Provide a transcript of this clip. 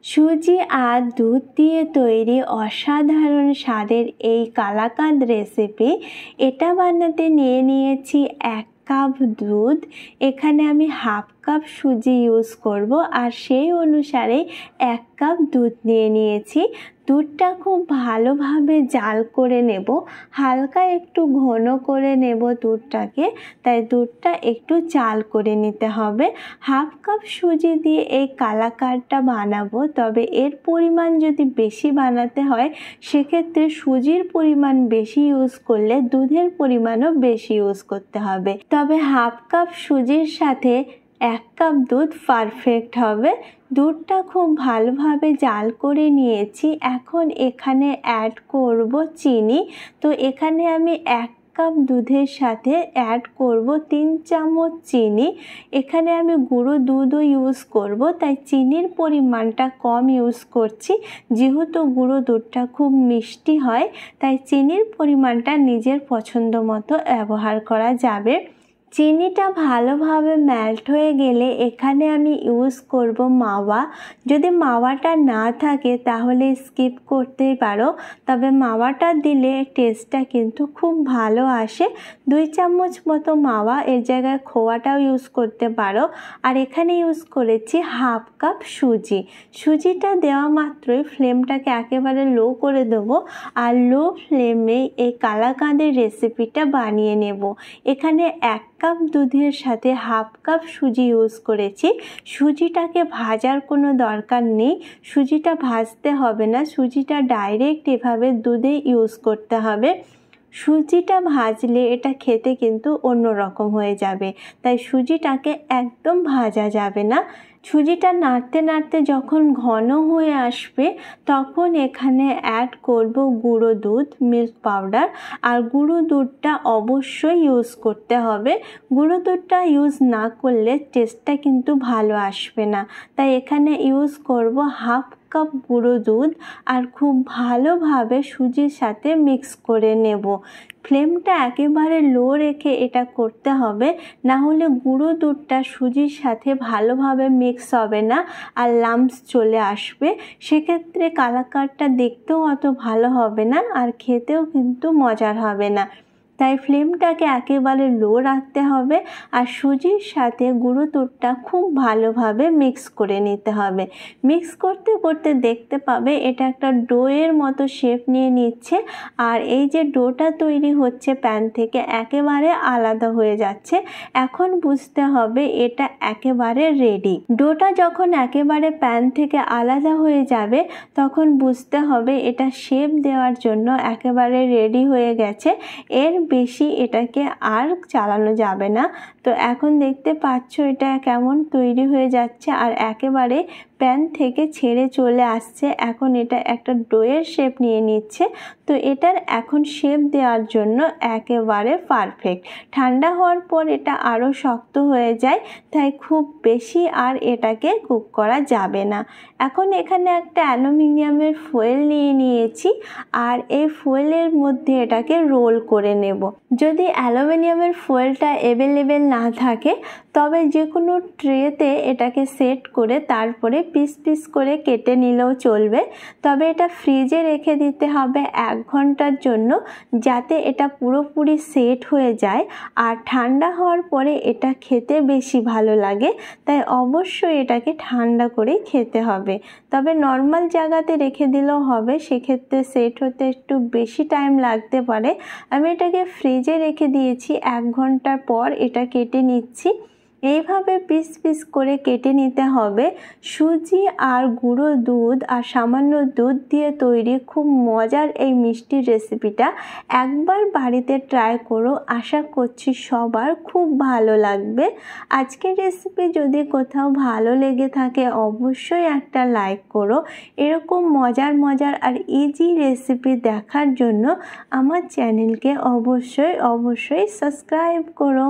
সুজি আর দুধ দিয়ে তৈরি অসাধারণ স্বাদের এই কালাকাঁদ রেসিপি। এটা বানাতে নিয়ে নিয়েছি 1 কাপ দুধ। এখানে আমি হাফ কাপ সুজি ইউজ করব আর সেই অনুসারে 1 কাপ দুধ নিয়ে নিয়েছি। দুধটা খুব ভালোভাবে জাল করে নেব, হালকা একটু ঘন করে নেব দুধটাকে, তাই দুধটা একটু জাল করে নিতে হবে। হাফ কাপ সুজি দিয়ে এই কালাকাঁদটা বানাবো, তবে এর পরিমাণ যদি বেশি বানাতে হয় সেক্ষেত্রে সুজির পরিমাণ বেশি ইউজ করলে দুধের পরিমাণও বেশি ইউজ করতে হবে। তবে হাফ কাপ সুজির সাথে 1 কাপ দুধ পারফেক্ট হবে। দুধটা খুব ভালোভাবে জাল করে নিয়েছি। এখন এখানে অ্যাড করব চিনি। তো এখানে আমি 1 কাপ দুধের সাথে অ্যাড করব 3 চামচ চিনি। এখানে আমি গুঁড়ো দুধও ইউজ করব, তাই চিনির পরিমাণটা কম ইউজ করছি। যেহেতু গুঁড়ো দুধটা খুব মিষ্টি হয়, তাই চিনির পরিমাণটা নিজের পছন্দ মতো ব্যবহার করা যাবে। চিনিটা ভালোভাবে মেল্ট হয়ে গেলে এখানে আমি ইউজ করব মাওয়া। যদি মাওয়াটা না থাকে তাহলে স্কিপ করতেই পারো, তবে মাওয়াটা দিলে টেস্টটা কিন্তু খুব ভালো আসে। 2 চামচ মতো মাওয়া, এর জায়গায় খোয়াটাও ইউজ করতে পারো। আর এখানে ইউজ করেছি হাফ কাপ সুজি। সুজিটা দেওয়া মাত্রই ফ্লেমটাকে একেবারে লো করে দেবো আর লো ফ্লেমে এই কালাকাঁদের রেসিপিটা বানিয়ে নেব। এখানে 1 কাপ দুধের সাথে হাফ কাপ সুজি ইউজ করেছি। সুজিটাকে ভাজার কোনো দরকার নেই, সুজিটা ভাজতে হবে না, সুজিটা ডাইরেক্ট এভাবে দুধে ইউজ করতে হবে। সুজিটা ভাজলে এটা খেতে কিন্তু অন্যরকম হয়ে যাবে, তাই সুজিটাকে একদম ভাজা যাবে না। সুজিটা নাড়তে নাড়তে যখন ঘন হয়ে আসবে তখন এখানে অ্যাড করব গুঁড়ো দুধ, মিল্ক পাউডার। আর গুঁড়ো দুধটা অবশ্যই ইউজ করতে হবে। গুঁড়ো দুধটা ইউজ না করলে টেস্টটা কিন্তু ভালো আসবে না, তাই এখানে ইউজ করব হাফ কাপ গুঁড়ো দুধ আর খুব ভালোভাবে সুজির সাথে মিক্স করে নেব। ফ্লেমটা একেবারে লো রেখে এটা করতে হবে, না হলে গুঁড়ো দুধটা সুজির সাথে ভালোভাবে মিক্স হবে না আর লাম্পস চলে আসবে। সেক্ষেত্রে কালাকাঁদটা দেখতেও অত ভালো হবে না আর খেতেও কিন্তু মজার হবে না। তাই ফ্লেমটাকে একেবারে লো রাখতে হবে আর সুজির সাথে গুঁড়ো দুধটা খুব ভালোভাবে মিক্স করে নিতে হবে। মিক্স করতে করতে দেখতে পাবে এটা একটা ডোয়ের মতো শেপ নিয়ে নিচ্ছে আর এই যে ডোটা তৈরি হচ্ছে প্যান থেকে একেবারে আলাদা হয়ে যাচ্ছে। এখন বুঝতে হবে এটা একেবারে রেডি। ডোটা যখন একেবারে প্যান থেকে আলাদা হয়ে যাবে তখন বুঝতে হবে এটা শেপ দেওয়ার জন্য একেবারে রেডি হয়ে গেছে, এর বেশি এটাকে আর চালানো যাবে না। তো এখন দেখতে পাচ্ছ এটা কেমন তৈরি হয়ে যাচ্ছে আর একেবারে প্যান থেকে ছেড়ে চলে আসছে। এখন এটা একটা ডোয়ের শেপ নিয়ে নিচ্ছে। তো এটার এখন শেপ দেওয়ার জন্য একেবারে পারফেক্ট। ঠান্ডা হওয়ার পর এটা আরও শক্ত হয়ে যায়, তাই খুব বেশি আর এটাকে কুক করা যাবে না। এখন এখানে একটা অ্যালুমিনিয়ামের ফয়েল নিয়ে নিয়েছি আর এই ফয়েলের মধ্যে এটাকে রোল করে নেব। যদি অ্যালুমিনিয়ামের ফয়েলটা অ্যাভেলেবেল না থাকে তবে যে কোনো ট্রেতে এটাকে সেট করে তারপরে পিস পিস করে কেটে নিলেও চলবে। তবে এটা ফ্রিজে রেখে দিতে হবে 1 ঘন্টার জন্য, যাতে এটা পুরোপুরি সেট হয়ে যায় আর ঠান্ডা হওয়ার পরে এটা খেতে বেশি ভালো লাগে। তাই অবশ্যই এটাকে ঠান্ডা করে খেতে হবে। তবে নর্মাল জায়গাতে রেখে দিলেও হবে, সেক্ষেত্রে সেট হতে একটু বেশি টাইম লাগতে পারে। আমি এটাকে ফ্রিজে রেখে দিয়েছি, 1 ঘন্টার পর এটা কেটে নিচ্ছি। এইভাবে পিস পিস করে কেটে নিতে হবে। সুজি আর গুঁড়ো দুধ আর সামান্য দুধ দিয়ে তৈরি খুব মজার এই মিষ্টির রেসিপিটা একবার বাড়িতে ট্রাই করো, আশা করছি সবার খুব ভালো লাগবে। আজকের রেসিপি যদি কোথাও ভালো লেগে থাকে অবশ্যই একটা লাইক করো। এরকম মজার মজার আর ইজি রেসিপি দেখার জন্য আমার চ্যানেলকে অবশ্যই সাবস্ক্রাইব করো।